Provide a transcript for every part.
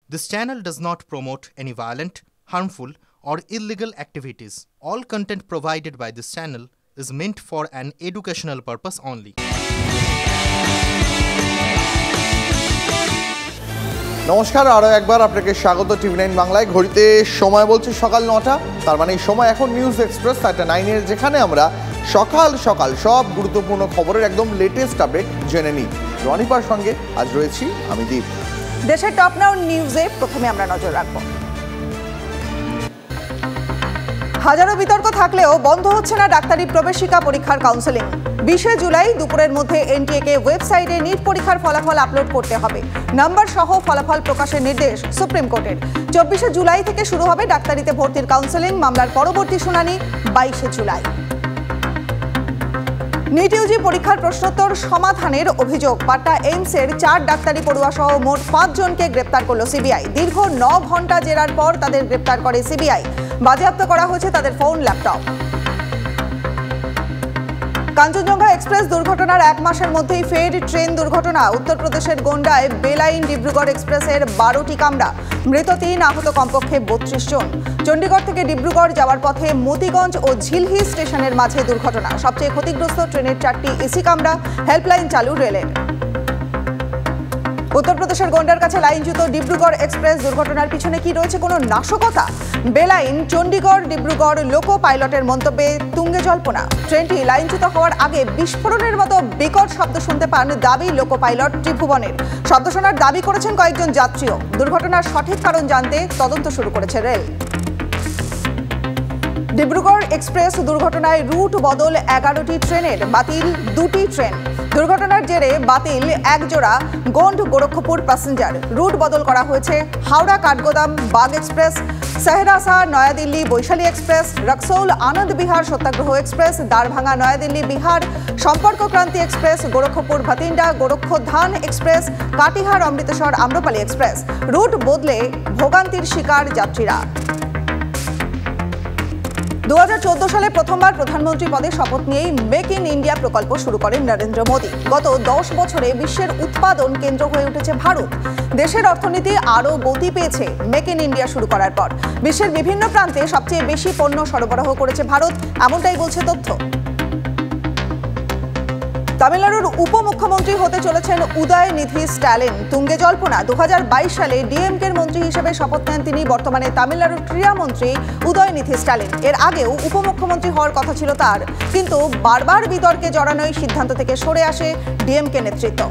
This channel does not promote any violent, harmful, or illegal activities. All content provided by this channel is meant for an educational purpose only. নমস্কার, আরও একবার আপনাকে স্বাগত টিভি9 বাংলায়। ঘড়িতে সময় বলছে সকাল 9টা, তার মানে সময় এখন নিউজ এক্সপ্রেস 9-এর, যেখানে আমরা সকাল সকাল সব গুরুত্বপূর্ণ খবরের একদম লেটেস্ট আপডেট জেনে নিই। রনিপার সঙ্গে আজ রয়েছি আমি দীপ। দেশের টপ নাও নিউজে প্রথমে আমরা নজর রাখব। হাজারো বিতর্ক থাকলেও বন্ধ হচ্ছে না ডাক্তারি প্রবেশিকা পরীক্ষার কাউন্সেলিং। 20 জুলাই দুপুরের মধ্যে এনটিএকে ওয়েবসাইটে নিট পরীক্ষার ফলাফল আপলোড করতে হবে। নাম্বার সহ ফলাফল প্রকাশের নির্দেশ সুপ্রিম কোর্টের। 24 জুলাই থেকে শুরু হবে ডাক্তারিতে ভর্তির কাউন্সেলিং। মামলার পরবর্তী শুনানি 22 জুলাই। নিট ইউজি পরীক্ষার প্রশ্নোত্তর সমাধানের অভিযোগ। পাটনা এইমসের 4 ডাক্তারি পড়ুয়া সহ মোট 5 জনকে গ্রেপ্তার করল সিবিআই। দীর্ঘ 9 ঘন্টা জেরার পর তাদের গ্রেপ্তার করে সিবিআই। বাজেয়াপ্ত করা হয়েছে তাদের ফোন, ল্যাপটপ। কাঞ্চনজঙ্ঘা এক্সপ্রেস দুর্ঘটনার 1 মাসের মধ্যেই ফের ট্রেন দুর্ঘটনা। উত্তরপ্রদেশের গোন্ডায় বেলাইন ডিব্রুগড় এক্সপ্রেসের 12টি কামরা, মৃত 3, আহত কমপক্ষে 32 জন। চণ্ডীগড় থেকে ডিব্রুগড় যাওয়ার পথে মতিগঞ্জ ও ঝিলহি স্টেশনের মাঝে দুর্ঘটনা। সবচেয়ে ক্ষতিগ্রস্ত ট্রেনের 4টি এসি কামরা, হেল্পলাইন চালু রেলের। উত্তরপ্রদেশের গোন্ডার কাছে লাইনচ্যুত ডিব্রুগড় এক্সপ্রেস দুর্ঘটনার পিছনে কি রয়েছে কোনো নাশকতা? বেলাইন চণ্ডীগড় ডিব্রুগড় লোকো পাইলটের মন্তব্যে তুঙ্গে জল্পনা। ট্রেনটি লাইনচ্যুত হওয়ার আগে বিস্ফোরণের মতো বিকট শব্দ শুনতে পান দাবি লোকো পাইলট ত্রিভুবনের। শব্দ শোনার দাবি করেছেন কয়েকজন যাত্রীও। দুর্ঘটনার সঠিক কারণ জানতে তদন্ত শুরু করেছে রেল। ডিব্রুগড় এক্সপ্রেস দুর্ঘটনায় রুট বদল 11টি ট্রেনের, বাতিল 2টি ট্রেন। দুর্ঘটনার জেরে বাতিল 1 জোড়া গোন্ড গোরক্ষপুর প্যাসেঞ্জার। রুট বদল করা হয়েছে Howrah Kathgodam Bagh express, Saharsa New Delhi Vaishali express, Raxaul Anand Vihar Satyagraha express, Darbhanga New Delhi Bihar Sampark Kranti express, Gorakhpur Bathinda Gorakhdham express, Katihar Amritsar Amrapali express. Route বদলে ভোগান্তির শিকার যাত্রীরা। 2014 সালে প্রথমবার প্রধানমন্ত্রী পদে শপথ নিয়েই মেক ইন ইন্ডিয়া প্রকল্প শুরু করেন নরেন্দ্র মোদী। গত 10 বছরে বিশ্বের উৎপাদন কেন্দ্র হয়ে উঠেছে ভারত। দেশের অর্থনীতি আরও গতি পেয়েছে মেক ইন ইন্ডিয়া শুরু করার পর। বিশ্বের বিভিন্ন প্রান্তে সবচেয়ে বেশি পণ্য সরবরাহ করেছে ভারত, এমনটাই বলছে তথ্য। তামিলনাড়ুর উপমুখ্যমন্ত্রী হতে চলেছেন উদয়নিধি স্ট্যালিন। তুঙ্গে জল্পনা। 2022 সালে ডিএমকের মন্ত্রী হিসেবে শপথ নেন তিনি। বর্তমানে তামিলনাড়ুর ক্রীড়ামন্ত্রী উদয়নিধি স্ট্যালিন। এর আগেও উপমুখ্যমন্ত্রী হওয়ার কথা ছিল তার, কিন্তু বারবার বিতর্কে জড়ানোই সিদ্ধান্ত থেকে সরে আসে ডিএমকে নেতৃত্ব।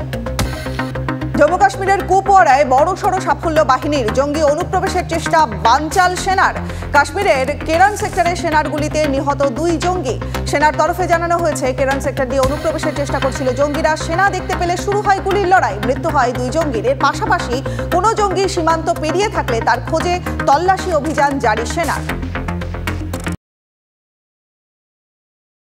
জম্মু কাশ্মীরের কুপওয়ারায় বড়সড় সাফল্য বাহিনীর। জঙ্গি অনুপ্রবেশের চেষ্টা বানচাল সেনার। কাশ্মীরের কেরান সেক্টরে সেনার গুলিতে নিহত 2 জঙ্গি। সেনার তরফে জানানো হয়েছে কেরান সেক্টর দিয়ে অনুপ্রবেশের চেষ্টা করছিল জঙ্গিরা। সেনা দেখতে পেলে শুরু হয় গুলির লড়াই। মৃত্যু হয় 2 জঙ্গির। এর পাশাপাশি কোনো জঙ্গি সীমান্ত পেরিয়ে থাকলে তার খোঁজে তল্লাশি অভিযান জারি সেনার।